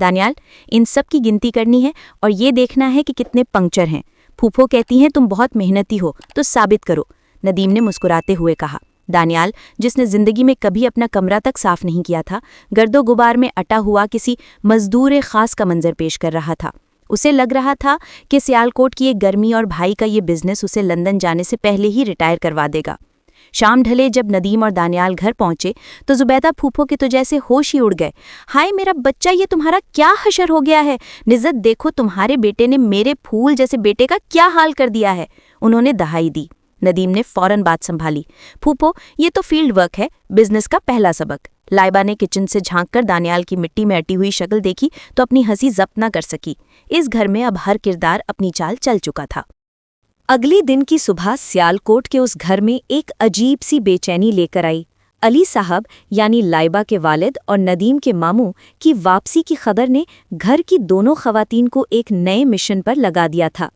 دانیال، ان سب کی گنتی کرنی ہے اور یہ دیکھنا ہے کہ کتنے پنکچر ہیں۔ پھوپھو کہتی ہیں تم بہت محنتی ہو، تو ثابت کرو، ندیم نے مسکراتے ہوئے کہا۔ دانیال، جس نے زندگی میں کبھی اپنا کمرہ تک صاف نہیں کیا تھا، گرد و غبار میں اٹا ہوا کسی مزدور خاص کا منظر پیش کر رہا تھا۔ اسے لگ رہا تھا کہ سیالکوٹ کی ایک گرمی اور بھائی کا یہ بزنس اسے لندن جانے سے پہلے ہی ریٹائر کروا دے گا۔ شام ڈھلے جب ندیم اور دانیال گھر پہنچے تو زبیدہ پھوپھو کے تو جیسے ہوش ہی اڑ گئے۔ ہائے میرا بچہ، یہ تمہارا کیا حشر ہو گیا ہے؟ نزت دیکھو تمہارے بیٹے نے میرے پھول جیسے بیٹے کا کیا حال کر دیا ہے۔ انہوں نے دہائی دی۔ ندیم نے فوراً بات سنبھالی۔ پھوپھو، یہ تو فیلڈ ورک ہے، بزنس کا پہلا سبق۔ لائبہ نے کچن سے جھانک کر دانیال کی مٹی میں اٹی ہوئی شکل دیکھی تو اپنی ہنسی ضبط نہ کر سکی۔ اس گھر میں اب ہر کردار اپنی چال چل چکا تھا۔ اگلی دن کی صبح سیالکوٹ کے اس گھر میں ایک عجیب سی بے چینی لے کر آئی۔ علی صاحب یعنی لائبہ کے والد اور ندیم کے ماموں کی واپسی کی خبر نے گھر کی دونوں خواتین کو ایک نئے مشن پر لگا دیا تھا۔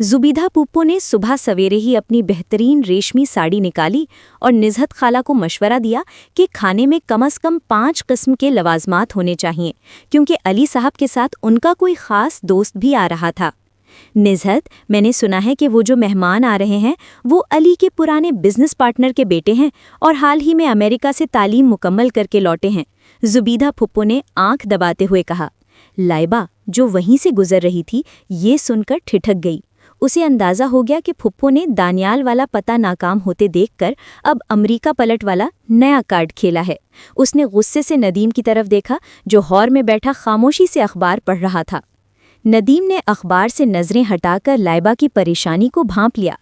زبیدہ پھوپھو نے صبح سویرے ہی اپنی بہترین ریشمی ساڑی نکالی اور نزہت خالہ کو مشورہ دیا کہ کھانے میں کم از کم 5 قسم کے لوازمات ہونے چاہئیں، کیونکہ علی صاحب کے ساتھ ان کا کوئی خاص دوست بھی آ رہا تھا۔ نزہت، میں نے سنا ہے کہ وہ جو مہمان آ رہے ہیں وہ علی کے پرانے بزنس پارٹنر کے بیٹے ہیں اور حال ہی میں امریکہ سے تعلیم مکمل کر کے لوٹے ہیں، زبیدہ پھوپھو نے آنکھ دباتے ہوئے کہا۔ لائبہ، جو وہیں سے گزر رہی تھی، یہ سن کر ٹھٹک گئی۔ اسے اندازہ ہو گیا کہ پھوپھو نے دانیال والا پتہ ناکام ہوتے دیکھ کر اب امریکہ پلٹ والا نیا کارڈ کھیلا ہے۔ اس نے غصے سے ندیم کی طرف دیکھا جو ہال میں بیٹھا خاموشی سے اخبار پڑھ رہا تھا۔ ندیم نے اخبار سے نظریں ہٹا کر لائبہ کی پریشانی کو بھانپ لیا۔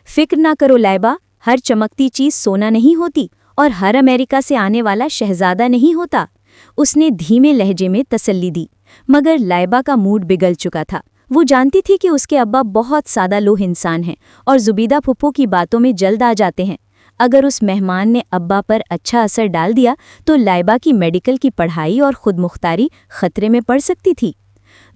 فکر نہ کرو لائبہ، ہر چمکتی چیز سونا نہیں ہوتی اور ہر امریکہ سے آنے والا شہزادہ نہیں ہوتا۔ اس نے دھیمے لہجے میں تسلی دی، مگر لائبہ کا موڈ بگڑ چکا تھا۔ وہ جانتی تھی کہ اس کے ابا بہت سادہ لوح انسان ہیں اور زبیدہ پھوپھو کی باتوں میں جلد آ جاتے ہیں۔ اگر اس مہمان نے ابا پر اچھا اثر ڈال دیا تو لائبہ کی میڈیکل کی پڑھائی اور خود مختاری خطرے میں پڑ سکتی تھی۔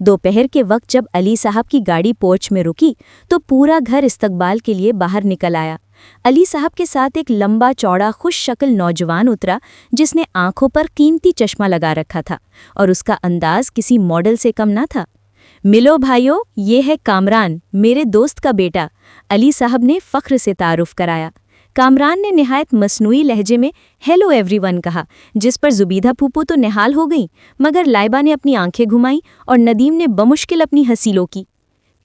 دوپہر کے وقت جب علی صاحب کی گاڑی پورچ میں رکی تو پورا گھر استقبال کے لیے باہر نکل آیا۔ علی صاحب کے ساتھ ایک لمبا چوڑا خوش شکل نوجوان اترا جس نے آنکھوں پر قیمتی چشمہ لگا رکھا تھا اور اس کا انداز کسی ماڈل سے کم نہ تھا۔ ملو بھائیو، یہ ہے کامران، میرے دوست کا بیٹا، علی صاحب نے فخر سے تعارف کرایا۔ کامران نے نہایت مصنوعی لہجے میں ہیلو ایوری ون کہا، جس پر زبیدہ پھوپھو تو نہال ہو گئیں، مگر لائبہ نے اپنی آنکھیں گھمائیں اور ندیم نے بمشکل اپنی ہنسی روکی۔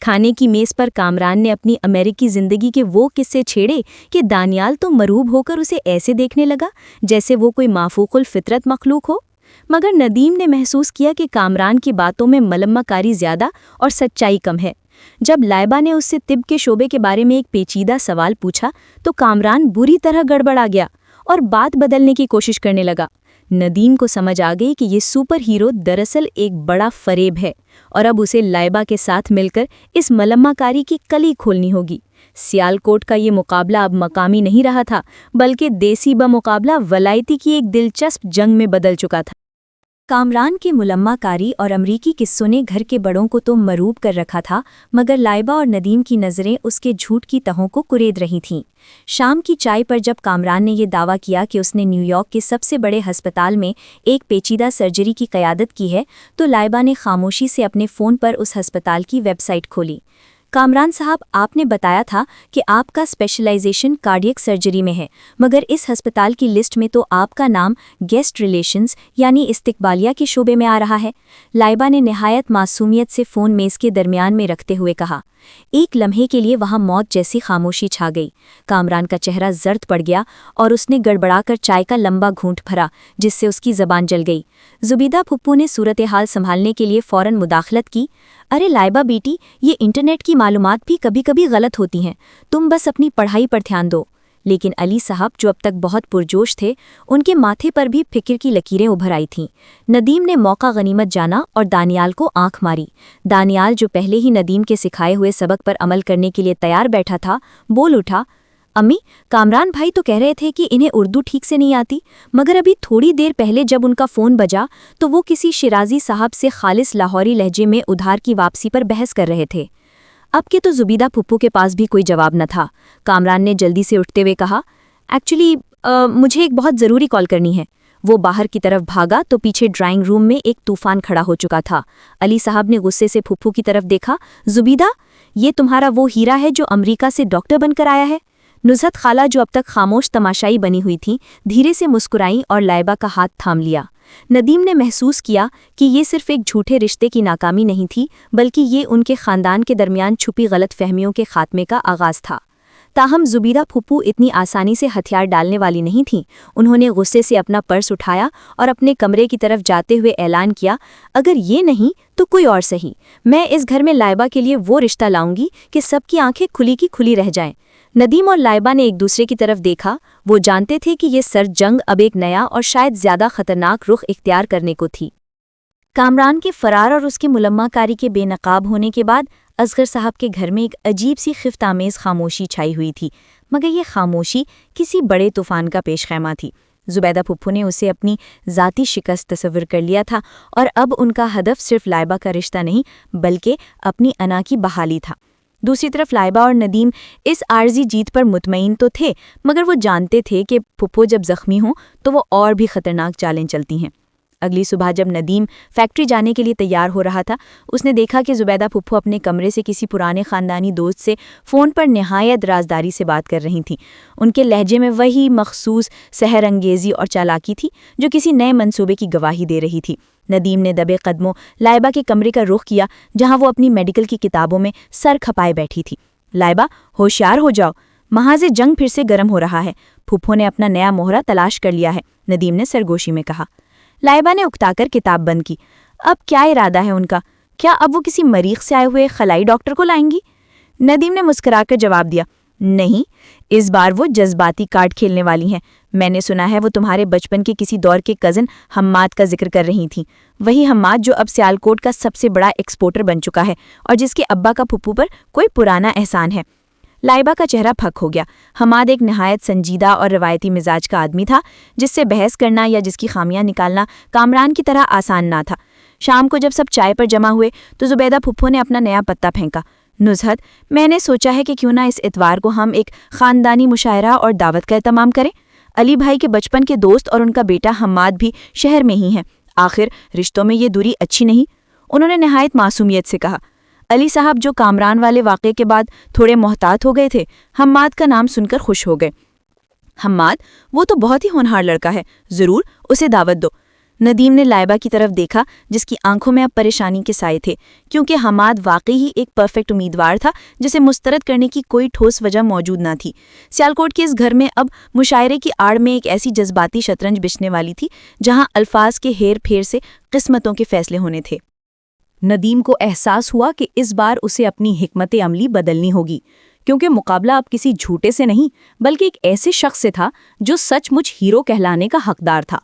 کھانے کی میز پر کامران نے اپنی امریکی زندگی کے وہ قصے چھیڑے کہ دانیال تو مروب ہو کر اسے ایسے دیکھنے لگا جیسے وہ کوئی مافوق الفطرت مخلوق ہو، مگر ندیم نے محسوس کیا کہ کامران کی باتوں میں ملمہ کاری زیادہ اور سچائی کم ہے۔ جب لائبہ نے اس سے طب کے شعبے کے بارے میں ایک پیچیدہ سوال پوچھا تو کامران بری طرح گڑبڑا گیا اور بات بدلنے کی کوشش کرنے لگا۔ ندیم کو سمجھ آ گئی کہ یہ سپر ہیرو دراصل ایک بڑا فریب ہے اور اب اسے لائبہ کے ساتھ مل کر اس ملمہ کاری کی کلی کھولنی ہوگی۔ سیالکوٹ کا یہ مقابلہ اب مقامی نہیں رہا تھا بلکہ دیسی بمقابلہ ولایتی کی ایک دلچسپ جنگ میں بدل چکا تھا۔ کامران کی ملمہ کاری اور امریکی قصوں نے گھر کے بڑوں کو تو مروب کر رکھا تھا، مگر لائبہ اور ندیم کی نظریں اس کے جھوٹ کی تہوں کو کرید رہی تھیں۔ شام کی چائے پر جب کامران نے یہ دعویٰ کیا کہ اس نے نیو یارک کے سب سے بڑے ہسپتال میں ایک پیچیدہ سرجری کی قیادت کی ہے تو لائبہ نے خاموشی سے اپنے فون پر اس ہسپتال کی ویب سائٹ کھولی۔ کامران صاحب، آپ نے بتایا تھا کہ آپ کا اسپیشلائزیشن کارڈیک سرجری میں ہے، مگر اس ہسپتال کی لسٹ میں تو آپ کا نام گیسٹ ریلیشنز یعنی استقبالیہ کے شعبے میں آ رہا ہے۔ لائبہ نے نہایت معصومیت سے فون میز کے درمیان میں رکھتے ہوئے کہا۔ ایک لمحے کے لیے وہاں موت جیسی خاموشی چھا گئی۔ کامران کا چہرہ زرد پڑ گیا اور اس نے گڑبڑا کر چائے کا لمبا گھونٹ بھرا جس سے اس کی زبان جل گئی۔ زبیدہ پھوپھو نے صورتحال سنبھالنے کے لیے فوراً مداخلت کی۔ ارے لائبہ بیٹی، یہ انٹرنیٹ کی معلومات بھی کبھی کبھی غلط ہوتی ہیں، تم بس اپنی پڑھائی پر دھیان دو۔ لیکن علی صاحب جو اب تک بہت پرجوش تھے، ان کے ماتھے پر بھی فکر کی لکیریں ابھر آئی تھیں۔ ندیم نے موقع غنیمت جانا اور دانیال کو آنکھ ماری۔ دانیال جو پہلے ہی ندیم کے سکھائے ہوئے سبق پر عمل کرنے کے لیے تیار بیٹھا تھا، بول اٹھا، امی، کامران بھائی تو کہہ رہے تھے کہ انہیں اردو ٹھیک سے نہیں آتی، مگر ابھی تھوڑی دیر پہلے جب ان کا فون بجا تو وہ کسی شیرازی صاحب سے خالص لاہوری لہجے میں ادھار کی واپسی پر بحث کر رہے تھے۔ اب کے تو زبیدہ پھوپھو کے پاس بھی کوئی جواب نہ تھا۔ کامران نے جلدی سے اٹھتے ہوئے کہا، ایکچولی مجھے ایک بہت ضروری کال کرنی ہے۔ وہ باہر کی طرف بھاگا تو پیچھے ڈرائنگ روم میں ایک طوفان کھڑا ہو چکا تھا۔ علی صاحب نے غصے سے پھپھو کی طرف دیکھا۔ زبیدہ، یہ تمہارا وہ ہیرا ہے جو امریکہ سے ڈاکٹر بن کر آیا ہے؟ نزہت خالہ جو اب تک خاموش تماشائی بنی ہوئی تھیں دھیرے سے مسکرائیں اور لائبہ کا ہاتھ تھام لیا۔ ندیم نے محسوس کیا کہ یہ صرف ایک جھوٹے رشتے کی ناکامی نہیں تھی بلکہ یہ ان کے خاندان کے درمیان چھپی غلط فہمیوں کے خاتمے کا آغاز تھا۔ تاہم زبیدہ پھپھو اتنی آسانی سے ہتھیار ڈالنے والی نہیں تھیں۔ انہوں نے غصے سے اپنا پرس اٹھایا اور اپنے کمرے کی طرف جاتے ہوئے اعلان کیا، اگر یہ نہیں تو کوئی اور صحیح، میں اس گھر میں لائبہ کے لیے وہ رشتہ لاؤں گی کہ سب کی آنکھیں کھلی کی کھلی رہ جائیں۔ ندیم اور لائبہ نے ایک دوسرے کی طرف دیکھا۔ وہ جانتے تھے کہ یہ سرد جنگ اب ایک نیا اور شاید زیادہ خطرناک رخ اختیار کرنے کو تھی۔ کامران کے فرار اور اس کی ملمہ کاری کے بے نقاب ہونے کے بعد اصغر صاحب کے گھر میں ایک عجیب سی خفت آمیز خاموشی چھائی ہوئی تھی، مگر یہ خاموشی کسی بڑے طوفان کا پیش خیمہ تھی۔ زبیدہ پھپھو نے اسے اپنی ذاتی شکست تصور کر لیا تھا اور اب ان کا ہدف صرف لائبہ کا رشتہ نہیں بلکہ اپنی انا کی بحالی تھا۔ دوسری طرف لائبہ اور ندیم اس عارضی جیت پر مطمئن تو تھے، مگر وہ جانتے تھے کہ پھپھو جب زخمی ہوں تو وہ اور بھی خطرناک چالیں چلتی ہیں۔ اگلی صبح جب ندیم فیکٹری جانے کے لیے تیار ہو رہا تھا، اس نے دیکھا کہ زبیدہ پھپھو اپنے کمرے سے کسی پرانے خاندانی دوست سے فون پر نہایت رازداری سے بات کر رہی تھیں۔ ان کے لہجے میں وہی مخصوص سحر انگیزی اور چالاکی تھی جو کسی نئے منصوبے کی گواہی دے رہی تھی۔ ندیم نے دبے قدموں لائبہ کے کمرے کا رخ کیا جہاں وہ اپنی میڈیکل کی کتابوں میں سر کھپائے بیٹھی تھی۔ لائبہ، ہوشیار ہو جاؤ، محاذ جنگ پھر سے گرم ہو رہا ہے۔ پھپھو نے اپنا نیا موہرہ تلاش کر لیا ہے، ندیم نے سرگوشی میں کہا۔ لائبہ نے اکتا کر کتاب بند کی۔ اب کیا ارادہ ہے ان کا؟ کیا اب وہ کسی مریخ سے آئے ہوئے خلائی ڈاکٹر کو لائیں گی؟ ندیم نے مسکرا کر جواب دیا، نہیں، اس بار وہ جذباتی کارڈ کھیلنے والی ہیں۔ میں نے سنا ہے وہ تمہارے بچپن کے کسی دور کے کزن حماد کا ذکر کر رہی تھیں، وہی حماد جو اب سیالکوٹ کا سب سے بڑا ایکسپورٹر بن چکا ہے اور جس کے ابا کا پھپھو پر کوئی پرانا احسان ہے۔ لائبہ کا چہرہ پھک ہو گیا۔ حماد ایک نہایت سنجیدہ اور روایتی مزاج کا آدمی تھا جس سے بحث کرنا یا جس کی خامیاں نکالنا کامران کی طرح آسان نہ تھا۔ شام کو جب سب چائے پر جمع ہوئے تو زبیدہ پھپھو نے اپنا نیا پتہ پھینکا۔ نزہت، میں نے سوچا ہے کہ کیوں نہ اس اتوار کو ہم ایک خاندانی مشاعرہ اور دعوت کا اہتمام کریں۔ علی بھائی کے بچپن کے دوست اور ان کا بیٹا حماد بھی شہر میں ہی ہیں، آخر رشتوں میں یہ دوری اچھی نہیں؟ انہوں نے نہایت معصومیت سے کہا۔ علی صاحب جو کامران والے واقعے کے بعد تھوڑے محتاط ہو گئے تھے، حماد کا نام سن کر خوش ہو گئے۔ حماد، وہ تو بہت ہی ہونہار لڑکا ہے، ضرور اسے دعوت دو۔ ندیم نے لائبہ کی طرف دیکھا جس کی آنکھوں میں اب پریشانی کے سائے تھے، کیونکہ حماد واقعی ہی ایک پرفیکٹ امیدوار تھا جسے مسترد کرنے کی کوئی ٹھوس وجہ موجود نہ تھی۔ سیالکوٹ کے اس گھر میں اب مشاعرے کی آڑ میں ایک ایسی جذباتی شطرنج بچھنے والی تھی جہاں الفاظ کے ہیر پھیر سے قسمتوں کے فیصلے ہونے تھے۔ ندیم کو احساس ہوا کہ اس بار اسے اپنی حکمت عملی بدلنی ہوگی، کیونکہ مقابلہ اب کسی جھوٹے سے نہیں بلکہ ایک ایسے شخص سے تھا جو سچ مچ ہیرو کہلانے کا حقدار تھا۔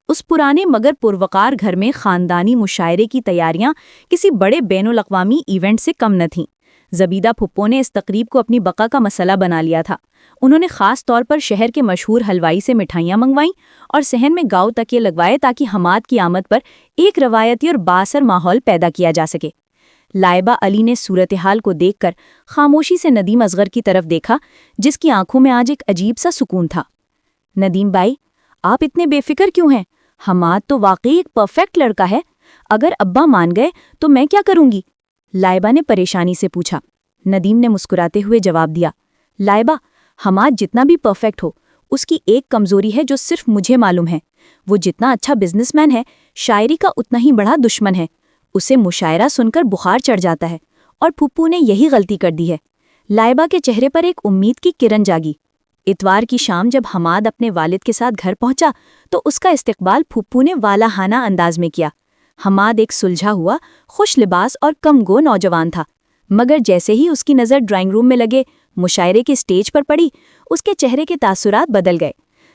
اس پرانے مگر پروقار گھر میں خاندانی مشاعرے کی تیاریاں کسی بڑے بین الاقوامی ایونٹ سے کم نہ تھیں۔ زبیدہ پھپھو نے اس تقریب کو اپنی بقا کا مسئلہ بنا لیا تھا۔ انہوں نے خاص طور پر شہر کے مشہور حلوائی سے مٹھائیاں منگوائیں اور صحن میں گاؤ تکیے لگوائے تاکہ حماد کی آمد پر ایک روایتی اور بااثر ماحول پیدا کیا جا سکے۔ لائبہ علی نے صورتحال کو دیکھ کر خاموشی سے ندیم اصغر کی طرف دیکھا جس کی آنکھوں میں آج ایک عجیب سا سکون تھا۔ ندیم بھائی، آپ اتنے بے فکر کیوں ہیں؟ حماد تو واقعی ایک پرفیکٹ لڑکا ہے، اگر ابا مان گئے تو میں کیا کروں گی؟ لائبہ نے پریشانی سے پوچھا۔ ندیم نے مسکراتے ہوئے جواب دیا، لائبہ، حماد جتنا بھی پرفیکٹ ہو، اس کی ایک کمزوری ہے جو صرف مجھے معلوم ہے۔ وہ جتنا اچھا بزنس مین ہے، شاعری کا اتنا ہی بڑا دشمن ہے۔ اسے مشاعرہ سن کر بخار چڑھ جاتا ہے، اور پھپھو نے یہی غلطی کر دی ہے۔ لائبہ کے چہرے پر ایک امید کی کرن جاگی۔ اتوار کی شام جب حماد اپنے والد کے ساتھ گھر پہنچا تو اس کا استقبال پھپھو نے والہانہ انداز میں کیا۔ حماد ایک سلجھا ہوا، خوش لباس اور کم گو نوجوان تھا، مگر جیسے ہی اس کی نظر ڈرائنگ روم میں لگے مشاعرے کے سٹیج پر پڑی، اس کے چہرے کے تاثرات بدل گئے۔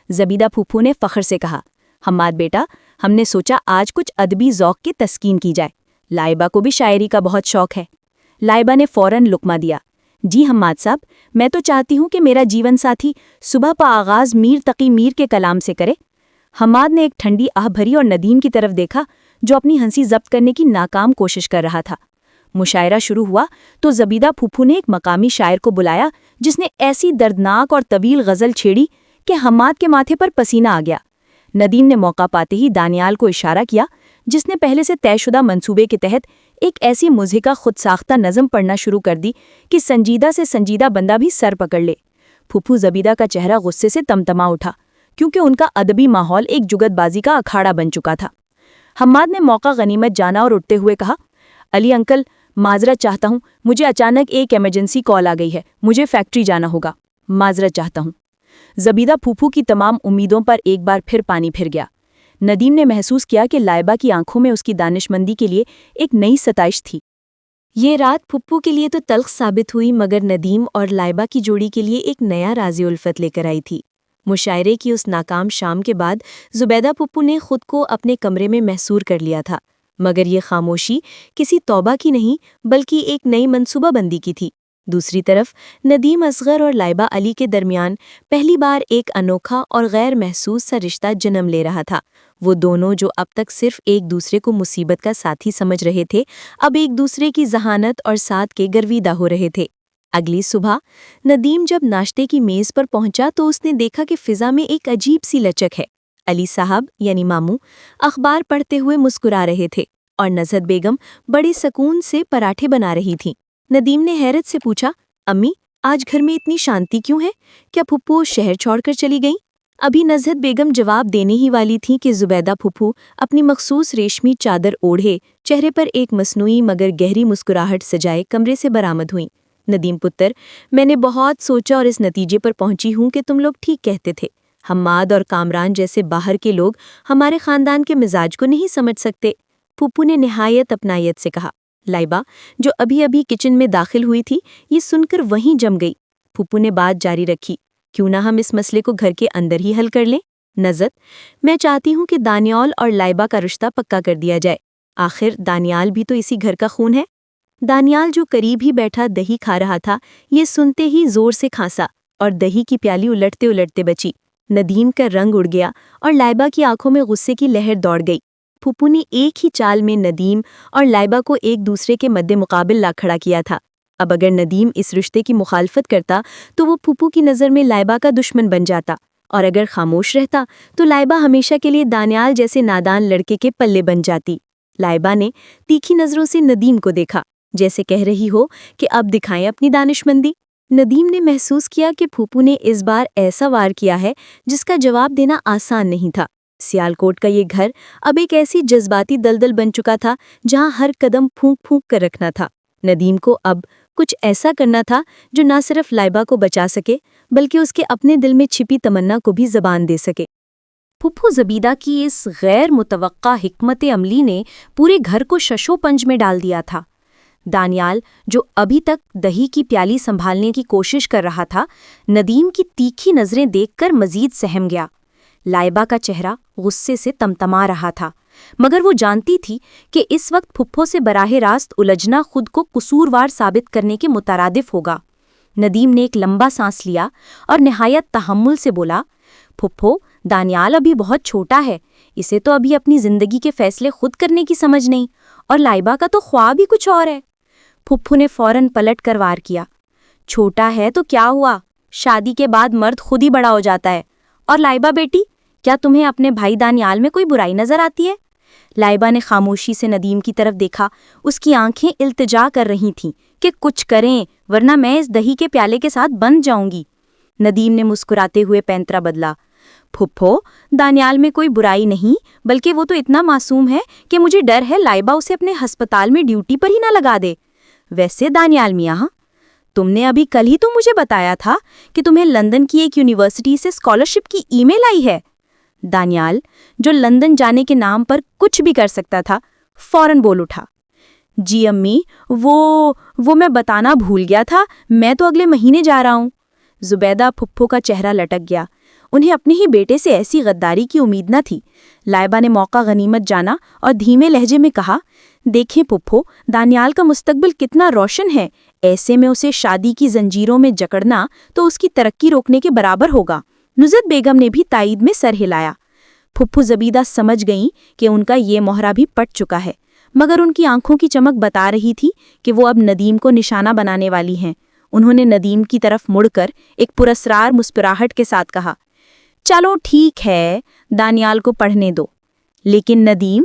زبیدہ پھپھو نے فخر سے کہا، حماد بیٹا، ہم نے سوچا آج کچھ ادبی ذوق کی تسکین کی جائے۔ لائبہ کو بھی شاعری کا بہت شوق ہے۔ لائبہ نے فوراً لقمہ دیا۔ جی حماد صاحب، میں تو چاہتی ہوں کہ میرا جیون ساتھی صبح پا آغاز میر تقی میر کے کلام سے کرے۔ حماد نے ایک ٹھنڈی آہ بھری اور ندیم کی طرف دیکھا جو اپنی ہنسی ضبط کرنے کی ناکام کوشش کر رہا تھا۔ مشاعرہ شروع ہوا تو زبیدہ پھپھو نے ایک مقامی شاعر کو بلایا جس نے ایسی دردناک اور طویل غزل چھیڑی کہ حماد کے ماتھے پر پسینہ آ گیا۔ ندیم نے موقع پاتے ہی دانیال کو اشارہ کیا، جس نے پہلے سے طے شدہ منصوبے کے تحت ایک ایسی مضحکہ خود ساختہ نظم پڑھنا شروع کر دی کہ سنجیدہ سے سنجیدہ بندہ بھی سر پکڑ لے۔ پھپھو زبیدہ کا چہرہ غصے سے تمتما اٹھا، کیونکہ ان کا ادبی ماحول ایک جگت بازی کا اکھاڑا بن چکا تھا۔ حماد نے موقع غنیمت جانا اور اٹھتے ہوئے کہا، علی انکل، معذرت چاہتا ہوں، مجھے اچانک ایک ایمرجنسی کال آ گئی ہے، مجھے فیکٹری جانا ہوگا، معذرت چاہتا ہوں۔ زبیدہ پھوپھو کی تمام امیدوں پر ایک بار پھر پانی پھر گیا۔ ندیم نے محسوس کیا کہ لائبہ کی آنکھوں میں اس کی دانشمندی کے لیے ایک نئی ستائش تھی۔ یہ رات پھپھو کے لیے تو تلخ ثابت ہوئی، مگر ندیم اور لائبہ کی جوڑی کے لیے ایک نیا راز الفت لے کر آئی تھی۔ مشاعرے کی اس ناکام شام کے بعد زبیدہ پھپھو نے خود کو اپنے کمرے میں محصور کر لیا تھا، مگر یہ خاموشی کسی توبہ کی نہیں بلکہ ایک نئی منصوبہ بندی کی تھی۔ دوسری طرف ندیم اصغر اور لائبہ علی کے درمیان پہلی بار ایک انوکھا اور غیر محسوس سا رشتہ جنم لے رہا تھا۔ وہ دونوں جو اب تک صرف ایک دوسرے کو مصیبت کا ساتھی سمجھ رہے تھے، اب ایک دوسرے کی ذہانت اور ساتھ کے گرویدہ ہو رہے تھے۔ اگلی صبح ندیم جب ناشتے کی میز پر پہنچا تو اس نے دیکھا کہ فضا میں ایک عجیب سی لچک ہے۔ علی صاحب یعنی ماموں اخبار پڑھتے ہوئے مسکرا رہے تھے اور نزہت بیگم بڑے سکون سے پراٹھے بنا رہی تھیں۔ ندیم نے حیرت سے پوچھا، امی، آج گھر میں اتنی شانتی کیوں ہے؟ کیا پھپھو شہر چھوڑ کر چلی گئیں؟ ابھی نزہت بیگم جواب دینے ہی والی تھی کہ زبیدہ پھپھو اپنی مخصوص ریشمی چادر اوڑھے، چہرے پر ایک مصنوعی مگر گہری مسکراہٹ سجائے کمرے سے برآمد ہوئیں۔ ندیم پتر، میں نے بہت سوچا اور اس نتیجے پر پہنچی ہوں کہ تم لوگ ٹھیک کہتے تھے۔ حماد اور کامران جیسے باہر کے لوگ ہمارے خاندان کے مزاج کو نہیں سمجھ سکتے۔ پھپھو نے نہایت اپنائیت سے کہا۔ لائبہ، جو ابھی ابھی کچن میں داخل ہوئی تھی، یہ سن کر وہیں جم گئی۔ پھپھو نے بات جاری رکھی، کیوں نہ ہم اس مسئلے کو گھر کے اندر ہی حل کر لیں؟ نزت، میں چاہتی ہوں کہ دانیال اور لائبہ کا رشتہ پکا کر دیا جائے، آخر دانیال بھی تو اسی گھر کا خون ہے۔ دانیال جو قریب ہی بیٹھا دہی کھا رہا تھا، یہ سنتے ہی زور سے کھانسا اور دہی کی پیالی الٹتے الٹتے بچی۔ ندیم کا رنگ اڑ گیا اور لائبہ کی آنکھوں میں غصے کی لہر دوڑ گئی۔ پھپھو نے ایک ہی چال میں ندیم اور لائبہ کو ایک دوسرے کے مد مقابل لا کھڑا کیا تھا۔ اب اگر ندیم اس رشتے کی مخالفت کرتا تو وہ پھپھو کی نظر میں لائبہ کا دشمن بن جاتا، اور اگر خاموش رہتا تو لائبہ ہمیشہ کے لیے دانیال جیسے نادان لڑکے کے پلے بن جاتی۔ لائبہ نے تیکھی نظروں سے ندیم کو دیکھا، جیسے کہہ رہی ہو کہ اب دکھائیں اپنی دانشمندی۔ ندیم نے محسوس کیا کہ پھپھو نے اس بار ایسا وار کیا ہے جس کا جواب دینا آسان نہیں تھا۔ سیالکوٹ کا یہ گھر اب ایک ایسی جذباتی دلدل بن چکا تھا جہاں ہر قدم پھونک پھونک کر رکھنا تھا۔ ندیم کو اب کچھ ایسا کرنا تھا جو نہ صرف لائبہ کو بچا سکے بلکہ اس کے اپنے دل میں چھپی تمنا کو بھی زبان دے سکے۔ پھپھو زبیدہ کی اس غیر متوقع حکمت عملی نے پورے گھر کو ششو پنج میں ڈال دیا تھا۔ دانیال، جو ابھی تک دہی کی پیالی سنبھالنے کی کوشش کر رہا تھا، ندیم کی تیکھی نظریں دیکھ کر مزید سہم گیا۔ لائبہ کا چہرہ غصے سے تمتما رہا تھا، مگر وہ جانتی تھی کہ اس وقت پھپھو سے براہ راست الجھنا خود کو قصوروار ثابت کرنے کے مترادف ہوگا۔ ندیم نے ایک لمبا سانس لیا اور نہایت تحمل سے بولا، پھپھو، دانیال ابھی بہت چھوٹا ہے، اسے تو ابھی اپنی زندگی کے فیصلے خود کرنے کی سمجھ نہیں، اور لائبہ کا تو خواب ہی کچھ اور ہے۔ پھپھو نے فوراً پلٹ کر وار کیا، چھوٹا ہے تو کیا ہوا، شادی کے بعد مرد خود ہی بڑا ہو جاتا ہے۔ اور لائبہ بیٹی، کیا تمہیں اپنے بھائی دانیال میں کوئی برائی نظر آتی ہے؟ لائبہ نے خاموشی سے ندیم کی طرف دیکھا، اس کی آنکھیں التجا کر رہی تھیں کہ کچھ کریں ورنہ میں اس دہی کے پیالے کے ساتھ بند جاؤں گی۔ ندیم نے مسکراتے ہوئے پینترا بدلا، پھپھو، دانیال میں کوئی برائی نہیں، بلکہ وہ تو اتنا معصوم ہے کہ مجھے ڈر ہے لائبہ اسے اپنے ہسپتال میں ڈیوٹی پر ہی نہ لگا دے۔ ویسے دانیال میاں، تم نے ابھی کل ہی تو مجھے بتایا تھا کہ تمہیں لندن کی ایک یونیورسٹی سے اسکالرشپ کی ای میل آئی ہے۔ دانیال، جو لندن جانے کے نام پر کچھ بھی کر سکتا تھا، فوراً بول اٹھا، جی امی، وہ میں بتانا بھول گیا تھا، میں تو اگلے مہینے جا رہا ہوں۔ زبیدہ پھپھو کا چہرہ لٹک گیا، انہیں اپنے ہی بیٹے سے ایسی غداری کی امید نہ تھی۔ لائبہ نے موقع غنیمت جانا اور دھیمے لہجے میں کہا، دیکھیں پھپھو، دانیال کا مستقبل کتنا روشن ہے، ایسے میں اسے شادی کی زنجیروں میں جکڑنا تو اس کی ترقی روکنے کے برابر ہوگا۔ نزہت بیگم نے بھی تائید میں سر ہلایا۔ پھپھو زبیدہ سمجھ گئیں کہ ان کا یہ مہرہ بھی پٹ چکا ہے، مگر ان کی آنکھوں کی چمک بتا رہی تھی کہ وہ اب ندیم کو نشانہ بنانے والی ہیں۔ انہوں نے ندیم کی طرف مڑ کر ایک پراسرار مسکراہٹ کے ساتھ کہا، چلو ٹھیک ہے، دانیال کو پڑھنے دو، لیکن ندیم،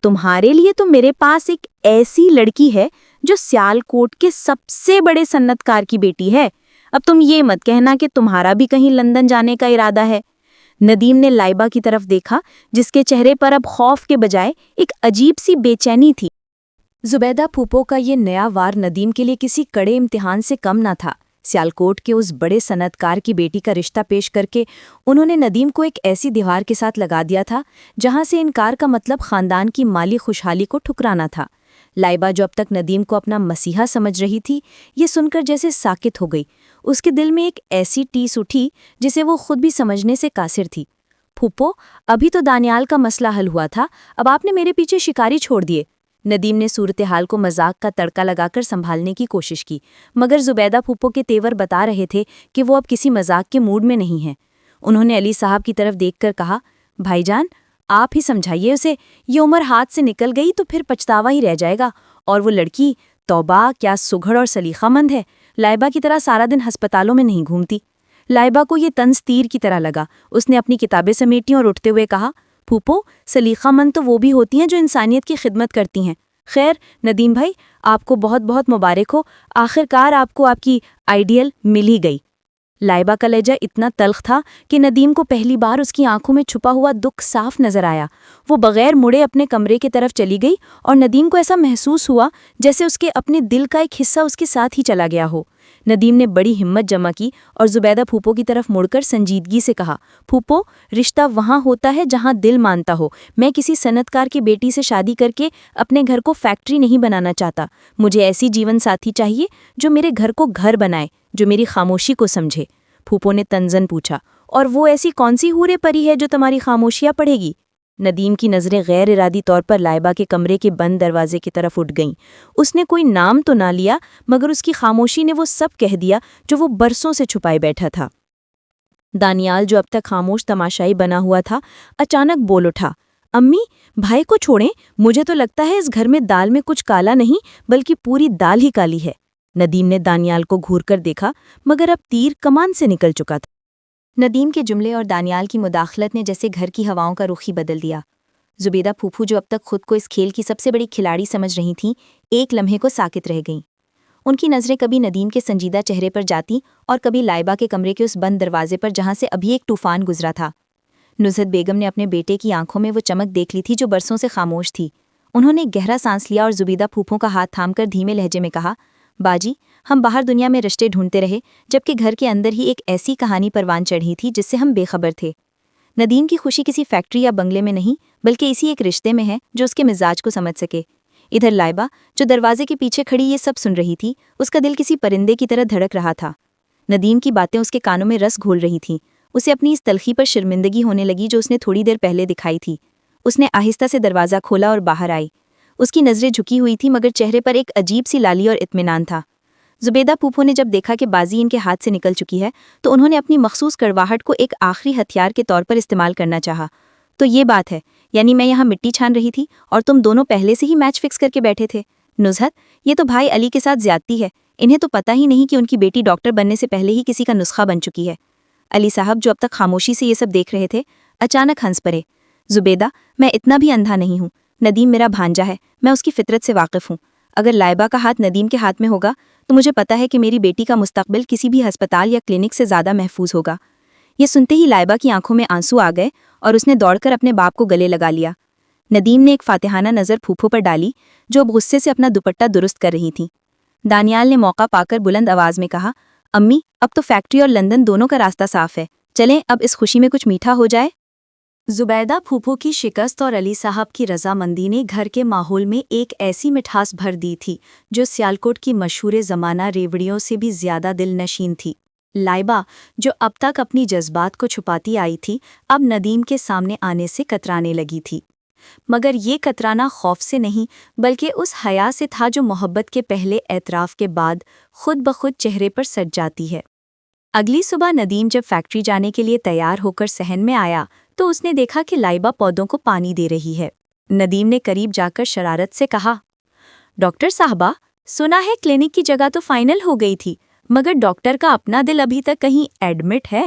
تمہارے لیے تو میرے پاس ایک ایسی لڑکی ہے جو سیالکوٹ کے سب سے بڑے صنعت کار کی بیٹی ہے۔ اب تم یہ مت کہنا کہ تمہارا بھی کہیں لندن جانے کا ارادہ ہے۔ ندیم نے لائبہ کی طرف دیکھا، جس کے چہرے پر اب خوف کے بجائے ایک عجیب سی بے چینی تھی۔ زبیدہ پھوپھو کا یہ نیا وار ندیم کے لیے کسی کڑے امتحان سے کم نہ تھا۔ سیالکوٹ کے اس بڑے صنعت کار کی بیٹی کا رشتہ پیش کر کے انہوں نے ندیم کو ایک ایسی دیوار کے ساتھ لگا دیا تھا جہاں سے انکار کا مطلب خاندان کی مالی خوشحالی کو ٹھکرانا تھا۔ لائبہ جو اب تک ندیم کو اپنا مسیحا سمجھ رہی تھی، یہ سن کر جیسے ساکت ہو گئی۔ اس کے دل میں ایک ایسی ٹیس اٹھی جسے وہ خود بھی سمجھنے سے قاصر تھی۔ پھوپھو، ابھی تو دانیال کا مسئلہ حل ہوا تھا، اب آپ نے میرے پیچھے شکاری چھوڑ دیے۔ ندیم نے صورتحال کو مذاق کا تڑکا لگا کر سنبھالنے کی کوشش کی، مگر زبیدہ پھوپھو کے تیور بتا رہے تھے کہ وہ اب کسی مذاق کے موڈ میں نہیں ہیں۔ انہوں نے علی صاحب کی طرف دیکھ کر کہا، بھائی جان، آپ ہی سمجھائیے اسے، یہ عمر ہاتھ سے نکل گئی تو پھر پچھتاوا ہی رہ جائے گا۔ اور وہ لڑکی، توبہ، کیا سگھڑ اور سلیقہ مند ہے، لائبہ کی طرح سارا دن ہسپتالوں میں نہیں گھومتی۔ لائبہ کو یہ طنز تیر کی طرح لگا۔ اس نے اپنی کتابیں سمیٹیں اور اٹھتے ہوئے کہا، پھوپھو، سلیقہ مند تو وہ بھی ہوتی ہیں جو انسانیت کی خدمت کرتی ہیں۔ خیر ندیم بھائی، آپ کو بہت بہت مبارک ہو، آخر کار آپ کو آپ کی آئیڈیل مل ہی گئی۔ لائبہ کا لہجہ اتنا تلخ تھا کہ ندیم کو پہلی بار اس کی آنکھوں میں چھپا ہوا دکھ صاف نظر آیا۔ وہ بغیر مڑے اپنے کمرے کی طرف چلی گئی اور ندیم کو ایسا محسوس ہوا جیسے اس کے اپنے دل کا ایک حصہ اس کے ساتھ ہی چلا گیا ہو۔ ندیم نے بڑی ہمت جمع کی اور زبیدہ پھوپھو کی طرف مڑ کر سنجیدگی سے کہا، پھوپھو، رشتہ وہاں ہوتا ہے جہاں دل مانتا ہو۔ میں کسی صنعت کار کی بیٹی سے شادی کر کے اپنے گھر کو فیکٹری نہیں بنانا چاہتا۔ مجھے ایسی جیون ساتھی چاہیے جو میرے گھر کو گھر بنائے، جو میری خاموشی کو سمجھے۔ پھوپھو نے تنزن پوچھا، اور وہ ایسی کون سی حورے پری ہے جو تمہاری خاموشیاں پڑھے گی؟ ندیم کی نظریں غیر ارادی طور پر لائبہ کے کمرے کے بند دروازے کی طرف اٹھ گئیں۔ اس نے کوئی نام تو نہ لیا، مگر اس کی خاموشی نے وہ سب کہہ دیا جو وہ برسوں سے چھپائے بیٹھا تھا۔ دانیال، جو اب تک خاموش تماشائی بنا ہوا تھا، اچانک بول اٹھا، امی، بھائی کو چھوڑیں، مجھے تو لگتا ہے اس گھر میں دال میں کچھ کالا نہیں بلکہ پوری دال ہی کالی ہے۔ ندیم نے دانیال کو گھور کر دیکھا، مگر اب تیر کمان سے نکل چکا تھا۔ ندیم کے جملے اور دانیال کی مداخلت نے جیسے گھر کی ہواؤں کا رخ ہی بدل دیا۔ زبیدہ پھوپھو، جو اب تک خود کو اس کھیل کی سب سے بڑی کھلاڑی سمجھ رہی تھیں، ایک لمحے کو ساکت رہ گئیں۔ ان کی نظریں کبھی ندیم کے سنجیدہ چہرے پر جاتی اور کبھی لائبہ کے کمرے کے اس بند دروازے پر جہاں سے ابھی ایک طوفان گزرا تھا۔ نزہت بیگم نے اپنے بیٹے کی آنکھوں میں وہ چمک دیکھ لی تھی جو برسوں سے خاموش تھی۔ انہوں نے گہرا سانس لیا اور زبیدہ پھوپھو کا ہاتھ تھام کر دھیمے لہجے میں کہا، باجی، ہم باہر دنیا میں رشتے ڈھونڈتے رہے، جبکہ گھر کے اندر ہی ایک ایسی کہانی پروان چڑھی تھی جس سے ہم بے خبر تھے۔ ندیم کی خوشی کسی فیکٹری یا بنگلے میں نہیں، بلکہ اسی ایک رشتے میں ہے جو اس کے مزاج کو سمجھ سکے۔ ادھر لائبہ، جو دروازے کے پیچھے کھڑی یہ سب سن رہی تھی، اس کا دل کسی پرندے کی طرح دھڑک رہا تھا۔ ندیم کی باتیں اس کے کانوں میں رس گھول رہی تھیں۔ اسے اپنی اس تلخی پر شرمندگی ہونے لگی جو اس نے تھوڑی دیر پہلے دکھائی تھی۔ اس نے آہستہ سے دروازہ کھولا اور باہر آئی۔ اس کی نظریں جھکی ہوئی تھی، مگر چہرے پر ایک عجیب سی لالی اور اطمینان تھا۔ زبیدہ پھوپھو نے جب دیکھا کہ بازی ان کے ہاتھ سے نکل چکی ہے تو انہوں نے اپنی مخصوص کڑواہٹ کو ایک آخری ہتھیار کے طور پر استعمال کرنا چاہا۔ تو یہ بات ہے، یعنی میں یہاں مٹی چھان رہی تھی اور تم دونوں پہلے سے ہی میچ فکس کر کے بیٹھے تھے۔ نزہت، یہ تو بھائی علی کے ساتھ زیادتی ہے، انہیں تو پتہ ہی نہیں کہ ان کی بیٹی ڈاکٹر بننے سے پہلے ہی کسی کا نسخہ بن چکی ہے۔ علی صاحب، جو اب تک خاموشی سے یہ سب دیکھ رہے تھے، اچانک ہنس پڑے۔ زبیدہ، میں اتنا بھی اندھا نہیں ہوں، ندیم میرا بھانجا ہے، میں اس کی فطرت سے واقف ہوں۔ اگر لائبہ کا ہاتھ ندیم کے ہاتھ میں ہوگا تو مجھے پتا ہے کہ میری بیٹی کا مستقبل کسی بھی ہسپتال یا کلینک سے زیادہ محفوظ ہوگا۔ یہ سنتے ہی لائبہ کی آنکھوں میں آنسو آ گئے اور اس نے دوڑ کر اپنے باپ کو گلے لگا لیا۔ ندیم نے ایک فاتحانہ نظر پھوپھو پر ڈالی جو اب غصے سے اپنا دوپٹہ درست کر رہی تھیں۔ دانیال نے موقع پا کر بلند آواز میں کہا، امی، اب تو فیکٹری اور لندن دونوں کا راستہ صاف ہے، چلیں اب اس خوشی میں کچھ میٹھا ہو جائے۔ زبیدہ پھوپھو کی شکست اور علی صاحب کی رضامندی نے گھر کے ماحول میں ایک ایسی مٹھاس بھر دی تھی جو سیالکوٹ کی مشہور زمانہ ریوڑیوں سے بھی زیادہ دل نشین تھی۔ لائبہ، جو اب تک اپنی جذبات کو چھپاتی آئی تھی، اب ندیم کے سامنے آنے سے کترانے لگی تھی، مگر یہ کترانا خوف سے نہیں بلکہ اس حیا سے تھا جو محبت کے پہلے اعتراف کے بعد خود بخود چہرے پر سج جاتی ہے۔ اگلی صبح ندیم جب فیکٹری جانے کے لیے تیار ہو کر صحن میں آیا تو اس نے دیکھا کہ لائبہ پودوں کو پانی دے رہی ہے۔ ندیم نے قریب جا کر شرارت سے کہا، ڈاکٹر صاحبہ، سنا ہے کلینک کی جگہ تو فائنل ہو گئی تھی، مگر ڈاکٹر کا اپنا دل ابھی تک کہیں ایڈمٹ ہے۔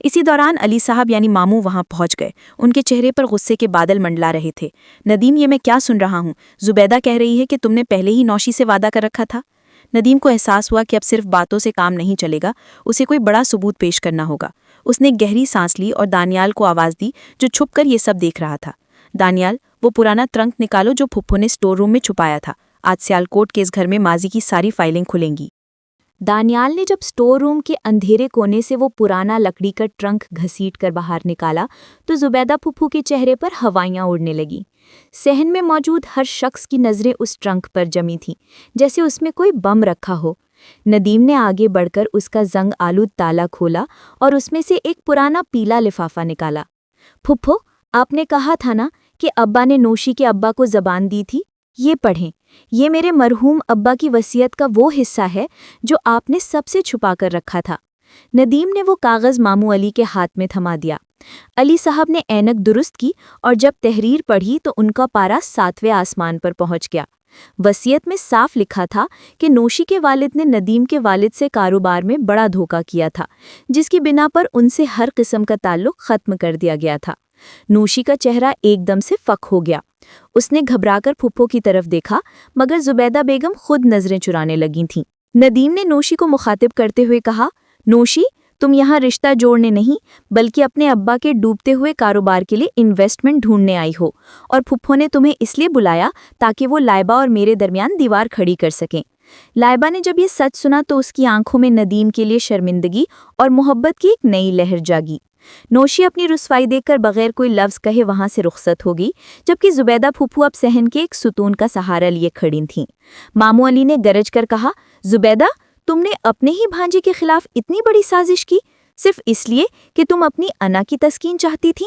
اسی دوران علی صاحب یعنی ماموں وہاں پہنچ گئے. ان کے چہرے پر غصے کے بادل منڈلا رہے تھے. ندیم، یہ میں کیا سن رہا ہوں؟ زبیدہ کہہ رہی ہے کہ تم نے پہلے ہی نوشی سے وعدہ کر رکھا تھا. ندیم کو احساس ہوا کہ اب صرف باتوں سے کام نہیں چلے گا، اسے کوئی بڑا ثبوت پیش کرنا ہوگا. اس نے گہری سانس لی اور دانیال کو آواز دی جو چھپ کر یہ سب دیکھ رہا تھا. دانیال، وہ پرانا ٹرنک نکالو جو پھپھو نے اسٹور روم میں چھپایا تھا. آج سیالکوٹ کے اس گھر میں ماضی کی ساری فائلیں کھلیں گی. دانیال نے جب اسٹور روم کے اندھیرے کونے سے وہ پرانا لکڑی کا ٹرنک گھسیٹ کر باہر نکالا تو زبیدہ پھپھو کے چہرے پر ہوائیاں اڑنے لگیں. صحن میں موجود ہر شخص کی نظریں اس ٹرنک پر جمی تھیں، جیسے اس میں کوئی بم رکھا ہو. ندیم نے آگے بڑھ کر اس کا زنگ آلود تالا کھولا اور اس میں سے ایک پرانا پیلا لفافہ نکالا. پھپھو، آپ نے کہا تھا نا کہ ابا نے نوشی کے ابا کو زبان دی تھی. یہ پڑھیں، یہ میرے مرحوم ابا کی وصیت کا وہ حصہ ہے جو آپ نے سب سے چھپا کر رکھا تھا. ندیم نے وہ کاغذ ماموں علی کے ہاتھ میں تھما دیا. علی صاحب نے اینک درست کی اور جب تحریر پڑھی تو ان کا پارا 7ویں آسمان پر پہنچ گیا. وصیت میں صاف لکھا تھا کہ نوشی کے والد نے ندیم کے والد سے کاروبار میں بڑا دھوکہ کیا تھا، جس کی بنا پر ان سے ہر قسم کا تعلق ختم کر دیا گیا تھا. نوشی کا چہرہ ایک دم سے فک ہو گیا. اس نے گھبرا کر پھپھو کی طرف دیکھا، مگر زبیدہ بیگم خود نظریں چرانے لگی تھیں. ندیم نے نوشی کو مخاطب کرتے ہوئے کہا، نوشی، تم یہاں رشتہ جوڑنے نہیں بلکہ اپنے ابا کے ڈوبتے ہوئے کاروبار کے لیے انویسٹمنٹ ڈھونڈنے آئی ہو، اور پھپھو نے تمہیں اس لیے بلایا تاکہ وہ لائبہ اور میرے درمیان دیوار کھڑی کر سکیں. لائبہ نے جب یہ سچ سنا تو اس کی آنکھوں میں ندیم کے لیے شرمندگی اور محبت کی ایک نئی لہر جاگی. نوشی اپنی رسوائی دیکھ کر بغیر کوئی لفظ کہے وہاں سے رخصت ہو گئی، جبکہ زبیدہ پھپھو اب صحن کے ایک ستون کا سہارا لیے کھڑی تھیں. ماموں علی نے گرج کر کہا، زبیدہ، تم نے اپنے ہی بھانجے کے خلاف اتنی بڑی سازش کی، صرف اس لیے کہ تم اپنی انا کی تسکین چاہتی تھی؟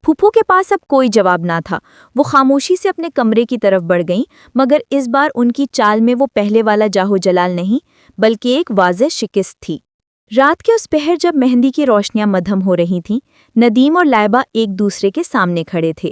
پھپھو کے پاس اب کوئی جواب نہ تھا. وہ خاموشی سے اپنے کمرے کی طرف بڑھ گئیں، مگر اس بار ان کی چال میں وہ پہلے والا جاہو جلال نہیں بلکہ ایک واضح شکست تھی. رات کے اس پہر جب مہندی کی روشنیاں مدھم ہو رہی تھیں، ندیم اور لائبہ ایک دوسرے کے سامنے کھڑے تھے.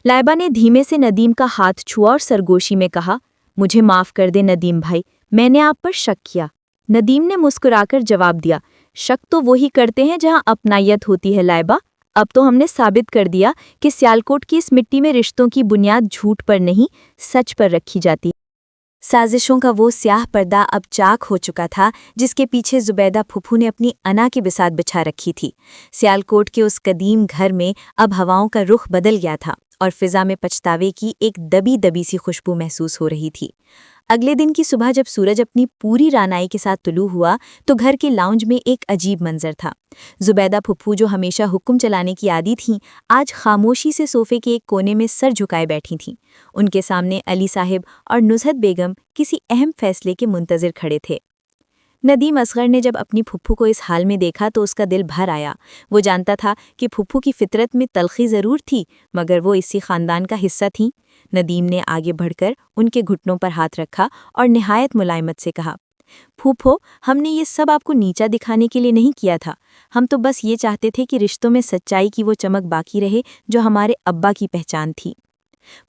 لائبہ نے دھیمے سے ندیم کا ہاتھ چھوا اور سرگوشی میں کہا، مجھے معاف کر دے ندیم بھائی، میں نے آپ پر شک کیا. ندیم نے مسکرا کر جواب دیا، شک تو وہی کرتے ہیں جہاں اپنائیت ہوتی ہے لائبہ. اب تو ہم نے ثابت کر دیا کہ سیالکوٹ کی اس مٹی میں رشتوں کی بنیاد جھوٹ پر نہیں، سچ پر رکھی جاتی. سازشوں کا وہ سیاہ پردہ اب چاک ہو چکا تھا جس کے پیچھے زبیدہ پھپھو نے اپنی انا کی بساط بچھا رکھی تھی. سیالکوٹ کے اس قدیم گھر میں اب ہواؤں کا رخ بدل گیا تھا اور فضا میں پچھتاوے کی ایک دبی دبی سی خوشبو محسوس ہو رہی تھی. اگلے دن کی صبح جب سورج اپنی پوری رانائی کے ساتھ طلوع ہوا تو گھر کے لاؤنج میں ایک عجیب منظر تھا. زبیدہ پھپھو جو ہمیشہ حکم چلانے کی عادی تھیں، آج خاموشی سے صوفے کے ایک کونے میں سر جھکائے بیٹھی تھیں. ان کے سامنے علی صاحب اور نزہت بیگم کسی اہم فیصلے کے منتظر کھڑے تھے. ندیم اصغر نے جب اپنی پھپھو کو اس حال میں دیکھا تو اس کا دل بھر آیا. وہ جانتا تھا کہ پھپھو کی فطرت میں تلخی ضرور تھی، مگر وہ اسی خاندان کا حصہ تھیں. ندیم نے آگے بڑھ کر ان کے گھٹنوں پر ہاتھ رکھا اور نہایت ملائمت سے کہا، پھوپھو، ہم نے یہ سب آپ کو نیچا دکھانے کے لیے نہیں کیا تھا. ہم تو بس یہ چاہتے تھے کہ رشتوں میں سچائی کی وہ چمک باقی رہے جو ہمارے ابا کی پہچان تھی.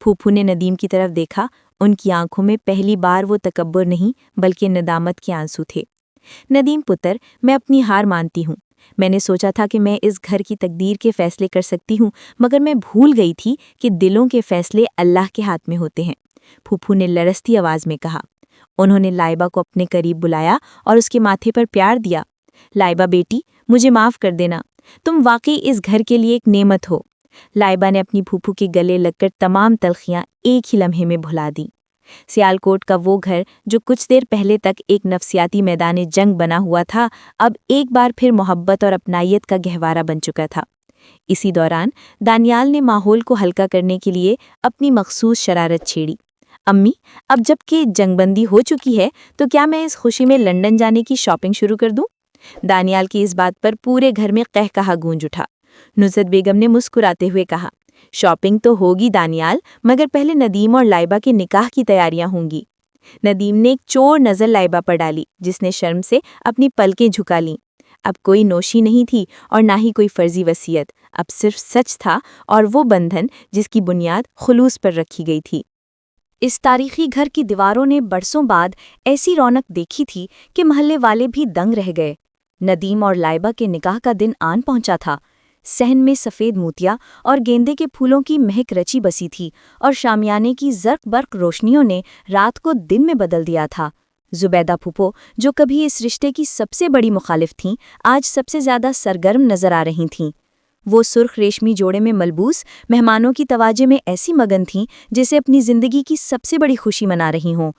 پھوپھو نے ندیم کی طرف دیکھا. ان کی آنکھوں میں پہلی بار وہ تکبر نہیں بلکہ ندامت کے آنسو تھے. ندیم پتر، میں اپنی ہار مانتی ہوں. میں نے سوچا تھا کہ میں اس گھر کی تقدیر کے فیصلے کر سکتی ہوں، مگر میں بھول گئی تھی کہ دلوں کے فیصلے اللہ کے ہاتھ میں ہوتے ہیں. پھوپھو نے لرزتی آواز میں کہا. انہوں نے لائبہ کو اپنے قریب بلایا اور اس کے ماتھے پر پیار دیا. لائبہ بیٹی، مجھے معاف کر دینا. تم واقعی اس گھر کے لیے ایک نعمت ہو. لائبہ نے اپنی پھوپھو کے گلے لگ کر تمام تلخیاں ایک ہی لمحے میں بھلا دیں. سیالکوٹ کا وہ گھر جو کچھ دیر پہلے تک ایک نفسیاتی میدان جنگ بنا ہوا تھا، اب ایک بار پھر محبت اور اپنائیت کا گہوارہ بن چکا تھا. اسی دوران دانیال نے ماحول کو ہلکا کرنے کے لیے اپنی مخصوص شرارت چھیڑی. امی، اب جب کہ جنگ بندی ہو چکی ہے تو کیا میں اس خوشی میں لندن جانے کی شاپنگ شروع کر دوں؟ دانیال کی اس بات پر پورے گھر میں قہقہا گونج اٹھا. نصرت بیگم نے مسکراتے ہوئے کہا، شاپنگ تو ہوگی دانیال، مگر پہلے ندیم اور لائبہ کے نکاح کی تیاریاں ہوں گی. ندیم نے ایک چور نظر لائبہ پر ڈالی جس نے شرم سے اپنی پلکیں جھکا لیں. اب کوئی نوشی نہیں تھی اور نہ ہی کوئی فرضی وصیت، اب صرف سچ تھا اور وہ بندھن جس کی بنیاد خلوص پر رکھی گئی تھی. اس تاریخی گھر کی دیواروں نے برسوں بعد ایسی رونق دیکھی تھی کہ محلے والے بھی دنگ رہ گئے. ندیم اور لائبہ کے نکاح کا دن آن پہنچا تھا۔ صحن میں سفید موتیا اور گیندے کے پھولوں کی مہک رچی بسی تھی اور شامیانے کی زرق برق روشنیوں نے رات کو دن میں بدل دیا تھا۔ زبیدہ پھوپھو، جو کبھی اس رشتے کی سب سے بڑی مخالف تھیں، آج سب سے زیادہ سرگرم نظر آ رہی تھیں۔ وہ سرخ ریشمی جوڑے میں ملبوس مہمانوں کی توجہ میں ایسی مگن تھیں جیسے اپنی زندگی کی سب سے بڑی خوشی منا رہی ہوں۔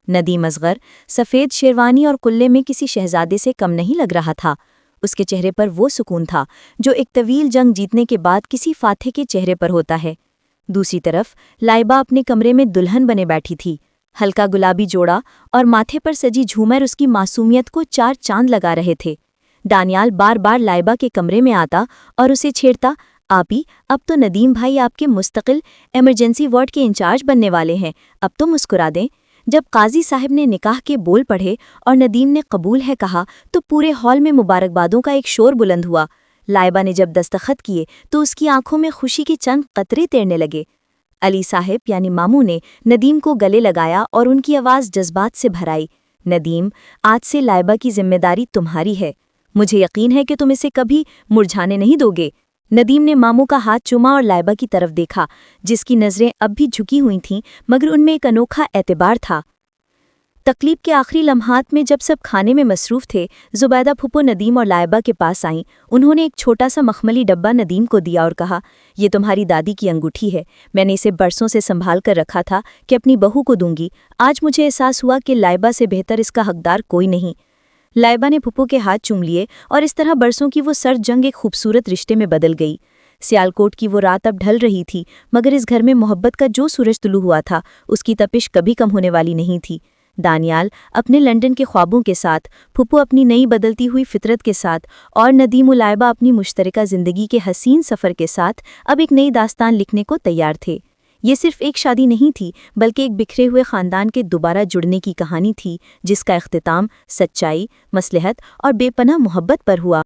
ندیم اصغر سفید شیروانی اور کلے میں کسی شہزادے سے کم نہیں لگ رہا تھا۔ اس کے چہرے پر وہ سکون تھا جو ایک طویل جنگ جیتنے کے بعد کسی فاتح کے چہرے پر ہوتا ہے۔ دوسری طرف لائبہ اپنے کمرے میں دلہن بنے بیٹھی تھی۔ ہلکا گلابی جوڑا اور ماتھے پر سجی جھومر اس کی معصومیت کو چار چاند لگا رہے تھے۔ دانیال بار بار لائبہ کے کمرے میں آتا اور اسے چھیڑتا، آپی، اب تو ندیم بھائی آپ کے مستقل ایمرجنسی وارڈ کے انچارج بننے والے ہیں، اب تو مسکرا دیں۔ جب قاضی صاحب نے نکاح کے بول پڑھے اور ندیم نے قبول ہے کہا تو پورے ہال میں مبارکبادوں کا ایک شور بلند ہوا۔ لائبہ نے جب دستخط کیے تو اس کی آنکھوں میں خوشی کے چند قطرے تیرنے لگے۔ علی صاحب یعنی ماموں نے ندیم کو گلے لگایا اور ان کی آواز جذبات سے بھرائی، ندیم، آج سے لائبہ کی ذمہ داری تمہاری ہے، مجھے یقین ہے کہ تم اسے کبھی مرجھانے نہیں دو گے۔ ندیم نے ماموں کا ہاتھ چوما اور لائبہ کی طرف دیکھا، جس کی نظریں اب بھی جھکی ہوئی تھیں مگر ان میں ایک انوکھا اعتبار تھا۔ تقریب کے آخری لمحات میں جب سب کھانے میں مصروف تھے، زبیدہ پھوپھو ندیم اور لائبہ کے پاس آئیں۔ انہوں نے ایک چھوٹا سا مخملی ڈبہ ندیم کو دیا اور کہا، یہ تمہاری دادی کی انگوٹھی ہے، میں نے اسے برسوں سے سنبھال کر رکھا تھا کہ اپنی بہو کو دوں گی۔ آج مجھے احساس ہوا کہ لائبہ سے بہتر اس کا حقدار کوئی نہیں۔ لائبہ نے پھوپھو کے ہاتھ چوم لیے اور اس طرح برسوں کی وہ سرد جنگ ایک خوبصورت رشتے میں بدل گئی۔ سیالکوٹ کی وہ رات اب ڈھل رہی تھی مگر اس گھر میں محبت کا جو سورج طلوع ہوا تھا اس کی تپش کبھی کم ہونے والی نہیں تھی۔ دانیال اپنے لنڈن کے خوابوں کے ساتھ، پھوپھو اپنی نئی بدلتی ہوئی فطرت کے ساتھ اور ندیم و لائبہ اپنی مشترکہ زندگی کے حسین سفر کے ساتھ اب ایک نئی داستان لکھنے کو تیار تھے۔ یہ صرف ایک شادی نہیں تھی بلکہ ایک بکھرے ہوئے خاندان کے دوبارہ جڑنے کی کہانی تھی جس کا اختتام سچائی، مصلحت اور بے پناہ محبت پر ہوا۔